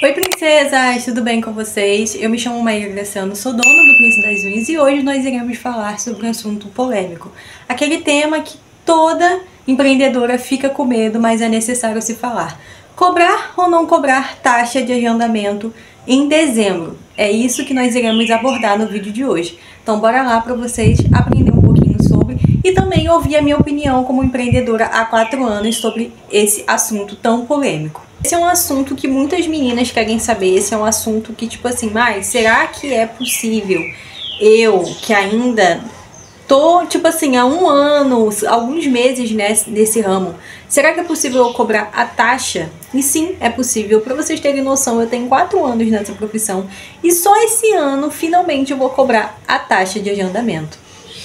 Oi princesas, tudo bem com vocês? Eu me chamo Maíra Graciano, sou dona do Príncipe das Unhas e hoje nós iremos falar sobre um assunto polêmico. Aquele tema que toda empreendedora fica com medo, mas é necessário se falar. Cobrar ou não cobrar taxa de agendamento em dezembro? É isso que nós iremos abordar no vídeo de hoje. Então bora lá para vocês aprenderem um pouquinho sobre e também ouvir a minha opinião como empreendedora há 4 anos sobre esse assunto tão polêmico. Esse é um assunto que muitas meninas querem saber, esse é um assunto que tipo assim, mas será que é possível eu, que ainda tô tipo assim, há 1 ano, alguns meses nesse ramo, será que é possível eu cobrar a taxa? E sim, é possível. Para vocês terem noção, eu tenho 4 anos nessa profissão e só esse ano, finalmente, eu vou cobrar a taxa de agendamento.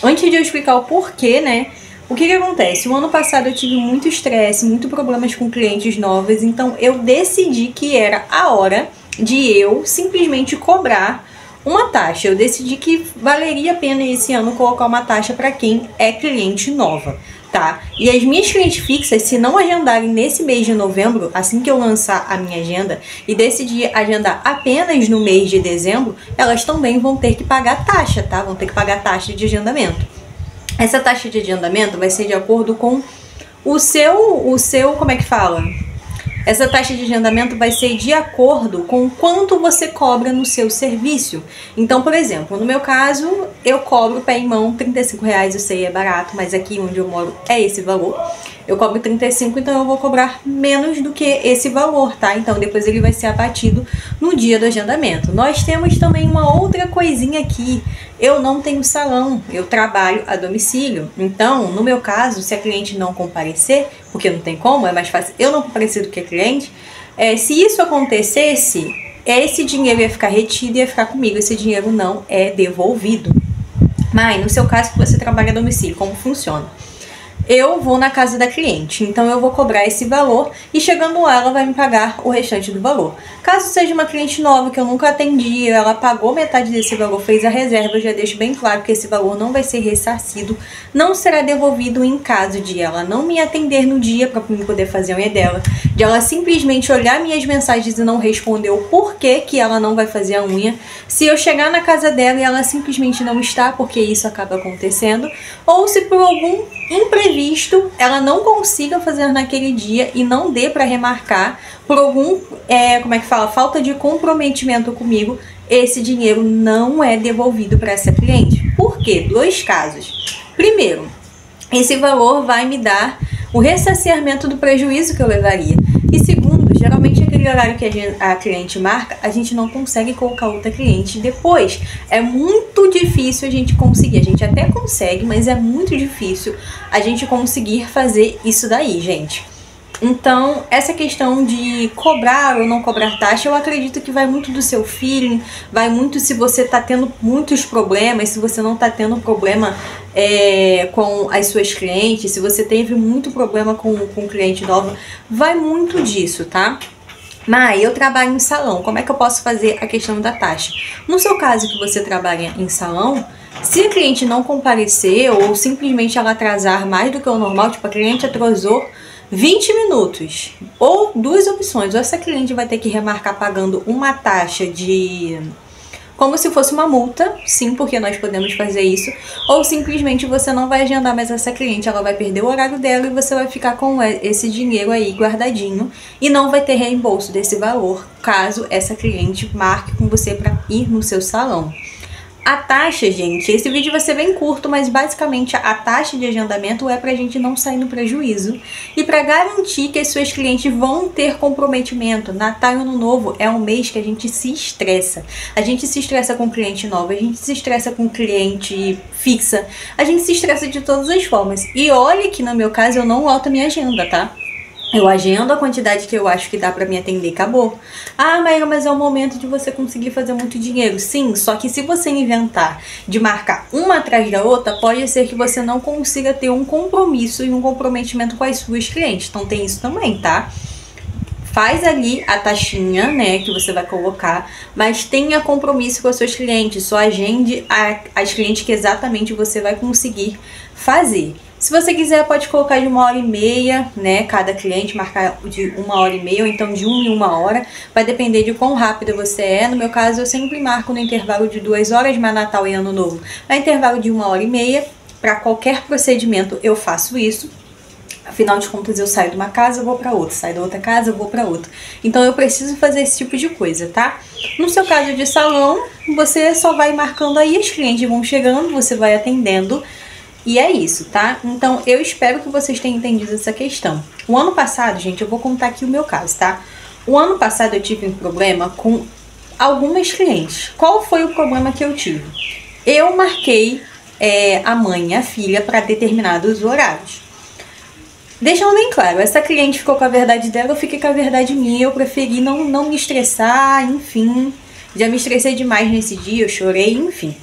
Antes de eu explicar o porquê, né? O que acontece? O ano passado eu tive muito estresse, muito problemas com clientes novos, então eu decidi que era a hora de eu simplesmente cobrar uma taxa. Eu decidi que valeria a pena esse ano colocar uma taxa para quem é cliente nova, tá? E as minhas clientes fixas, se não agendarem nesse mês de novembro, assim que eu lançar a minha agenda e decidir agendar apenas no mês de dezembro, elas também vão ter que pagar taxa, tá? Vão ter que pagar taxa de agendamento. Essa taxa de agendamento vai ser de acordo com o seu, como é que fala? Essa taxa de agendamento vai ser de acordo com quanto você cobra no seu serviço. Então, por exemplo, no meu caso, eu cobro pé em mão R$35, eu sei, é barato, mas aqui onde eu moro é esse valor. Eu cobro 35, então eu vou cobrar menos do que esse valor, tá? Então depois ele vai ser abatido no dia do agendamento. Nós temos também uma outra coisinha aqui. Eu não tenho salão, eu trabalho a domicílio. Então, no meu caso, se a cliente não comparecer, porque não tem como, é mais fácil eu não comparecer do que a cliente, se isso acontecesse, esse dinheiro ia ficar retido e ia ficar comigo. Esse dinheiro não é devolvido. Mas, no seu caso, que você trabalha a domicílio, como funciona? Eu vou na casa da cliente, então eu vou cobrar esse valor e chegando lá ela vai me pagar o restante do valor. Caso seja uma cliente nova que eu nunca atendi, ela pagou metade desse valor, fez a reserva, eu já deixo bem claro que esse valor não vai ser ressarcido, não será devolvido em caso de ela não me atender no dia para mim poder fazer a unha dela, de ela simplesmente olhar minhas mensagens e não responder o porquê que ela não vai fazer a unha, se eu chegar na casa dela e ela simplesmente não está, porque isso acaba acontecendo, ou se por algum imprevisto ela não consiga fazer naquele dia e não dê para remarcar por algum, como é que fala, falta de comprometimento comigo, esse dinheiro não é devolvido para essa cliente. Por quê? 2 casos. Primeiro, esse valor vai me dar o ressarcimento do prejuízo que eu levaria. E segundo, geralmente aquele horário que a cliente marca, a gente não consegue colocar outra cliente depois. É muito difícil a gente conseguir. A gente até consegue, mas é muito difícil a gente conseguir fazer isso daí, gente. Então, essa questão de cobrar ou não cobrar taxa, eu acredito que vai muito do seu feeling, vai muito se você tá tendo muitos problemas, se você não tá tendo problema com as suas clientes, se você teve muito problema com cliente nova, vai muito disso, tá? Mas eu trabalho em salão, como é que eu posso fazer a questão da taxa? No seu caso que você trabalha em salão, se a cliente não comparecer ou simplesmente ela atrasar mais do que o normal, tipo a cliente atrasou 20 minutos, ou 2 opções, ou essa cliente vai ter que remarcar pagando uma taxa de, como se fosse uma multa, sim, porque nós podemos fazer isso, ou simplesmente você não vai agendar mais essa cliente, ela vai perder o horário dela e você vai ficar com esse dinheiro aí guardadinho e não vai ter reembolso desse valor, caso essa cliente marque com você para ir no seu salão. A taxa, gente, esse vídeo vai ser bem curto, mas basicamente a taxa de agendamento é pra gente não sair no prejuízo e pra garantir que as suas clientes vão ter comprometimento. Natal e Ano Novo é um mês que a gente se estressa. A gente se estressa com cliente nova, a gente se estressa com cliente fixa, a gente se estressa de todas as formas. E olha que no meu caso eu não loto a minha agenda, tá? Eu agendo a quantidade que eu acho que dá pra me atender e acabou. Ah, Maíra, mas é o momento de você conseguir fazer muito dinheiro. Sim, só que se você inventar de marcar uma atrás da outra, pode ser que você não consiga ter um compromisso e um comprometimento com as suas clientes. Então tem isso também, tá? Faz ali a taxinha, né, que você vai colocar, mas tenha compromisso com os seus clientes. Só agende as clientes que exatamente você vai conseguir fazer. Se você quiser, pode colocar de 1h30, né? Cada cliente marcar de 1h30 ou então de 1 em 1 hora. Vai depender de quão rápido você é. No meu caso, eu sempre marco no intervalo de 2 horas, mas Natal e Ano Novo, no intervalo de 1h30. Para qualquer procedimento eu faço isso. Afinal de contas, eu saio de uma casa, eu vou para outra, saio da outra casa, eu vou para outra. Então eu preciso fazer esse tipo de coisa, tá? No seu caso de salão, você só vai marcando aí, os clientes vão chegando, você vai atendendo e é isso, tá? Então eu espero que vocês tenham entendido essa questão. O ano passado, gente, eu vou contar aqui o meu caso, tá? O ano passado eu tive um problema com algumas clientes. Qual foi o problema que eu tive? Eu marquei a mãe e a filha para determinados horários. Deixando bem claro, essa cliente ficou com a verdade dela, eu fiquei com a verdade minha, eu preferi não me estressar, enfim. Já me estressei demais nesse dia, eu chorei, enfim.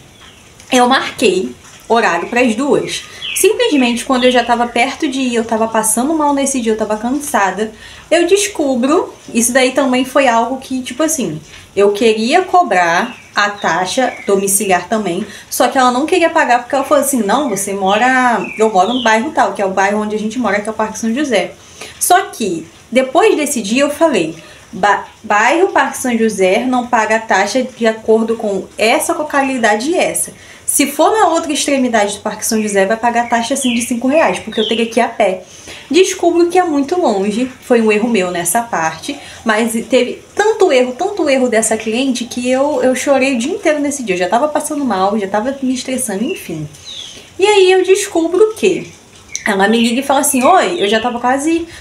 Eu marquei horário para as duas. Simplesmente quando eu já estava perto de ir, eu estava passando mal nesse dia, eu estava cansada, eu descubro, isso daí também foi algo que, tipo assim, eu queria cobrar a taxa domiciliar também, só que ela não queria pagar porque ela falou assim, não, você mora, eu moro no bairro tal, que é o bairro onde a gente mora, que é o Parque São José. Só que, depois desse dia eu falei, bairro Parque São José não paga a taxa de acordo com essa localidade e essa. Se for na outra extremidade do Parque São José, vai pagar taxa assim de R$5, porque eu teria que ir a pé. Descubro que é muito longe, foi um erro meu nessa parte, mas teve tanto erro dessa cliente que eu chorei o dia inteiro nesse dia. Eu já tava passando mal, já tava me estressando, enfim. E aí eu descubro que ela me liga e fala assim, oi, eu já tava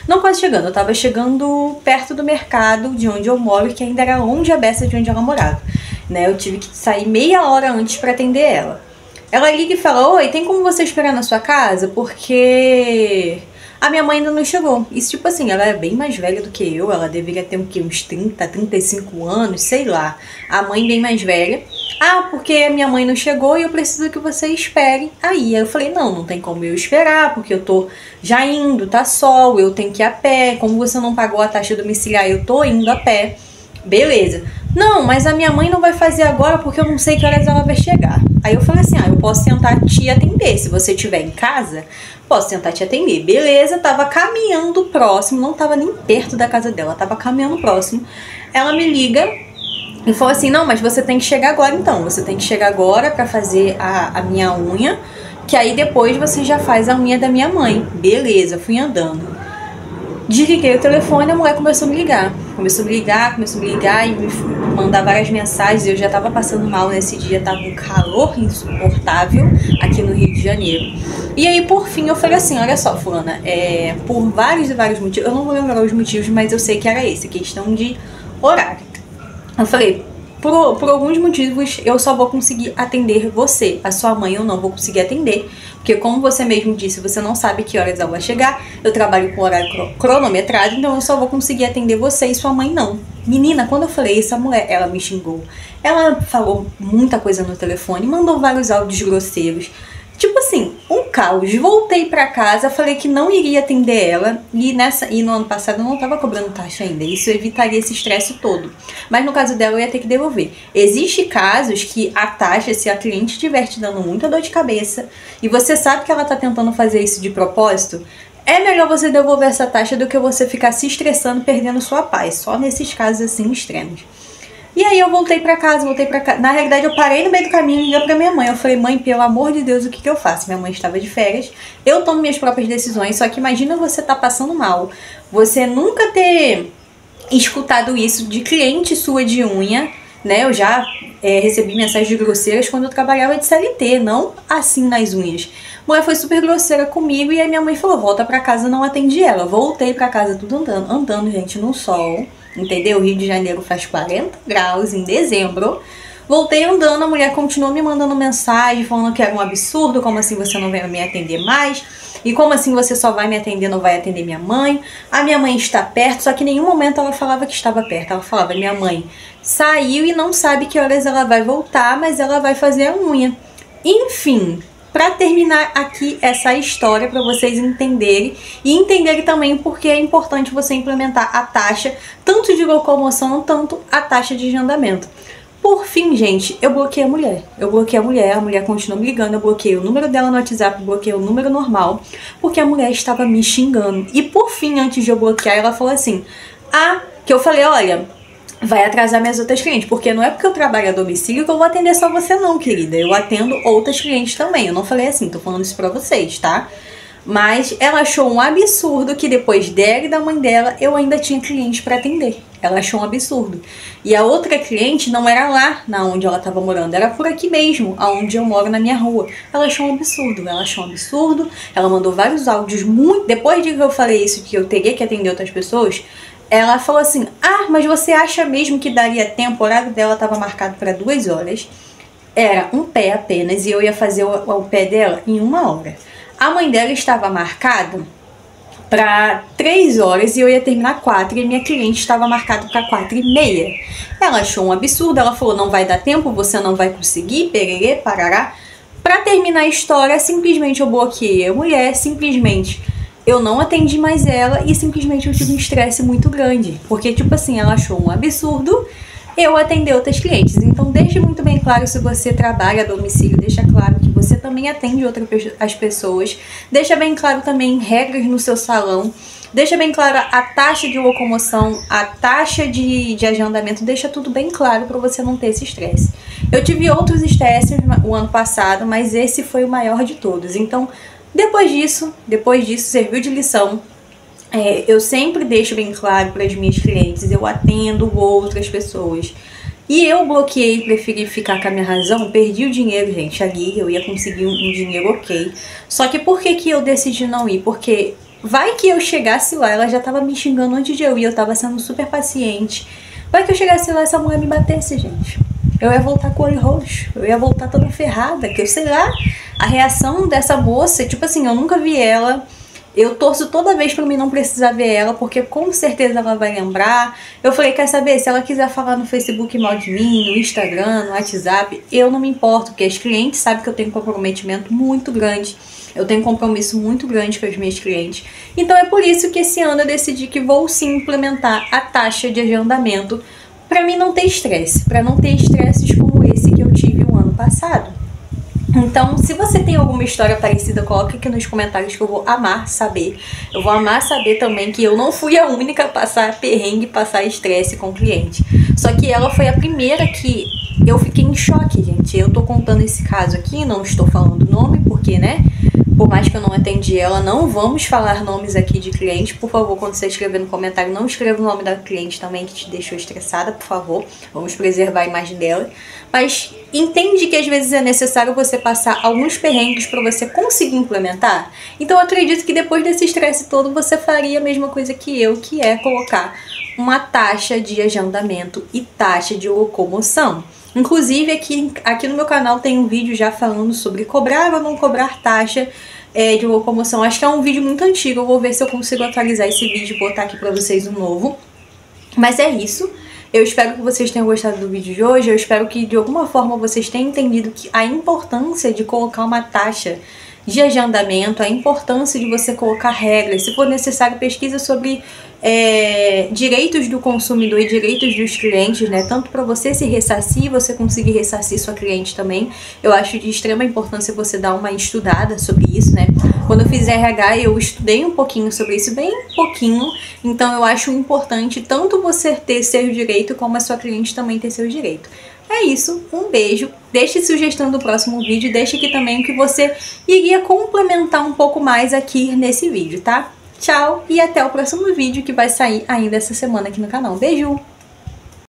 não quase chegando, eu tava chegando perto do mercado de onde eu moro, que ainda era longe a beça de onde ela morava. Né, eu tive que sair meia hora antes para atender ela. Ela liga e fala, oi, tem como você esperar na sua casa? Porque a minha mãe ainda não chegou. Isso, tipo assim, ela é bem mais velha do que eu, ela deveria ter uns 30, 35 anos, sei lá. A mãe bem mais velha. Ah, porque a minha mãe não chegou e eu preciso que você espere aí. Eu falei, não tem como eu esperar, porque eu tô já indo, tá sol, eu tenho que ir a pé. Como você não pagou a taxa domiciliar, eu tô indo a pé. Beleza. Não, mas a minha mãe não vai fazer agora porque eu não sei que horas ela vai chegar. Aí eu falei assim, eu posso tentar te atender. Se você estiver em casa, posso tentar te atender. Beleza, tava caminhando próximo, não tava nem perto da casa dela, tava caminhando próximo. Ela me liga e falou assim, não, mas você tem que chegar agora então. Você tem que chegar agora pra fazer a minha unha, que aí depois você já faz a unha da minha mãe. Beleza, fui andando. Desliguei o telefone e a mulher começou a me ligar. Começou a me ligar e me mandar várias mensagens. Eu já tava passando mal nesse dia, tava um calor insuportável aqui no Rio de Janeiro. E aí, por fim, eu falei assim, olha só, fulana, por vários e vários motivos, eu não vou lembrar os motivos, mas eu sei que era esse, questão de horário. Eu falei, por alguns motivos, eu só vou conseguir atender você. A sua mãe eu não vou conseguir atender, porque como você mesmo disse, você não sabe que horas ela vai chegar. Eu trabalho com horário cronometrado, então eu só vou conseguir atender você e sua mãe não. Menina, quando eu falei isso, a mulher, ela me xingou. Ela falou muita coisa no telefone, mandou vários áudios grosseiros. Tipo assim, um caos. Voltei pra casa, falei que não iria atender ela e no ano passado eu não tava cobrando taxa ainda. Isso evitaria esse estresse todo. Mas no caso dela eu ia ter que devolver. Existem casos que a taxa, se a cliente estiver te dando muita dor de cabeça e você sabe que ela tá tentando fazer isso de propósito, é melhor você devolver essa taxa do que você ficar se estressando, perdendo sua paz. Só nesses casos assim extremos. E aí eu voltei pra casa. Na realidade eu parei no meio do caminho e liguei pra minha mãe. Eu falei, mãe, pelo amor de Deus, o que eu faço? Minha mãe estava de férias, eu tomo minhas próprias decisões, só que imagina você tá passando mal, você nunca ter escutado isso de cliente sua de unha, né? Eu já recebi mensagens grosseiras quando eu trabalhava de CLT, não assim nas unhas. A mulher foi super grosseira comigo e aí minha mãe falou, volta pra casa, não atendi ela. Voltei pra casa tudo andando, gente, no sol. Entendeu? O Rio de Janeiro faz 40 graus em dezembro. Voltei andando, a mulher continuou me mandando mensagem, falando que era um absurdo, como assim você não vai me atender mais? E como assim você só vai me atender, não vai atender minha mãe? A minha mãe está perto, só que em nenhum momento ela falava que estava perto. Ela falava, minha mãe saiu e não sabe que horas ela vai voltar, mas ela vai fazer a unha. Enfim, para terminar aqui essa história, para vocês entenderem e entenderem também porque é importante você implementar a taxa tanto de locomoção, tanto a taxa de agendamento. Por fim, gente, eu bloqueei a mulher. A mulher continuou me ligando, eu bloqueei o número dela no WhatsApp, bloqueei o número normal, porque a mulher estava me xingando. E por fim, antes de eu bloquear, ela falou assim, que eu falei, olha, vai atrasar minhas outras clientes, porque não é porque eu trabalho a domicílio que eu vou atender só você não, querida. Eu atendo outras clientes também. Eu não falei assim, tô falando isso pra vocês, tá? Mas ela achou um absurdo que depois dela e da mãe dela, eu ainda tinha cliente pra atender. Ela achou um absurdo. E a outra cliente não era lá na onde ela estava morando, era por aqui mesmo, aonde eu moro na minha rua. Ela achou um absurdo, ela mandou vários áudios muito... Depois de que eu falei isso, que eu teria que atender outras pessoas, ela falou assim, mas você acha mesmo que daria tempo? O horário dela estava marcado para 2 horas, era um pé apenas, e eu ia fazer o pé dela em 1 hora. A mãe dela estava marcada para 3 horas e eu ia terminar 4 e minha cliente estava marcada para 4h30. Ela achou um absurdo, ela falou, não vai dar tempo, você não vai conseguir, pererê, parará. Para terminar a história, simplesmente eu bloqueei a mulher, simplesmente eu não atendi mais ela e simplesmente eu tive um estresse muito grande. Porque, tipo assim, ela achou um absurdo eu atender outras clientes. Então, deixe muito bem claro se você trabalha a domicílio, deixa claro que você também atende as pessoas, deixa bem claro também regras no seu salão, deixa bem claro a taxa de locomoção, a taxa de agendamento, deixa tudo bem claro para você não ter esse estresse. Eu tive outros estresses o ano passado, mas esse foi o maior de todos. Então, depois disso serviu de lição. Eu sempre deixo bem claro para as minhas clientes, eu atendo outras pessoas. E eu bloqueei, preferi ficar com a minha razão, perdi o dinheiro, gente, ali eu ia conseguir um dinheiro ok. Só que por que eu decidi não ir? Porque vai que eu chegasse lá, ela já tava me xingando antes de eu ir, eu tava sendo super paciente. Vai que eu chegasse lá e essa mulher me batesse, gente. Eu ia voltar com o olho roxo, eu ia voltar toda ferrada, que eu sei lá, a reação dessa moça, tipo assim, eu nunca vi ela. Eu torço toda vez pra mim não precisar ver ela, porque com certeza ela vai lembrar. Eu falei, quer saber, se ela quiser falar no Facebook mal de mim, no Instagram, no WhatsApp, eu não me importo, porque as clientes sabem que eu tenho um comprometimento muito grande. Eu tenho um compromisso muito grande com as minhas clientes. Então é por isso que esse ano eu decidi que vou sim implementar a taxa de agendamento pra mim não ter estresse, pra não ter estresses como esse que eu tive o ano passado. Então, se você tem alguma história parecida, coloque aqui nos comentários que eu vou amar saber. Eu vou amar saber também que eu não fui a única a passar perrengue, passar estresse com o cliente. Só que ela foi a primeira que eu fiquei em choque, gente. Eu tô contando esse caso aqui, não estou falando o nome, porque, né? Por mais que eu não atendi ela, não vamos falar nomes aqui de cliente. Por favor, quando você escrever no comentário, não escreva o nome da cliente também que te deixou estressada, por favor. Vamos preservar a imagem dela. Mas entende que às vezes é necessário você passar alguns perrengues para você conseguir implementar? Então eu acredito que depois desse estresse todo, você faria a mesma coisa que eu, que é colocar uma taxa de agendamento e taxa de locomoção. Inclusive aqui no meu canal tem um vídeo já falando sobre cobrar ou não cobrar taxa de locomoção. Acho que é um vídeo muito antigo, eu vou ver se eu consigo atualizar esse vídeo e botar aqui pra vocês um novo. Mas é isso, eu espero que vocês tenham gostado do vídeo de hoje, eu espero que de alguma forma vocês tenham entendido que a importância de colocar uma taxa de agendamento, a importância de você colocar regras, se for necessário pesquisa sobre direitos do consumidor e direitos dos clientes, né? Tanto para você se ressarcir e você conseguir ressarcir sua cliente também. Eu acho de extrema importância você dar uma estudada sobre isso, né? Quando eu fiz RH, eu estudei um pouquinho sobre isso, bem pouquinho. Então eu acho importante tanto você ter seu direito, como a sua cliente também ter seu direito. É isso, um beijo, deixe sugestão do próximo vídeo, deixe aqui também o que você iria complementar um pouco mais aqui nesse vídeo, tá? Tchau e até o próximo vídeo que vai sair ainda essa semana aqui no canal. Beijo!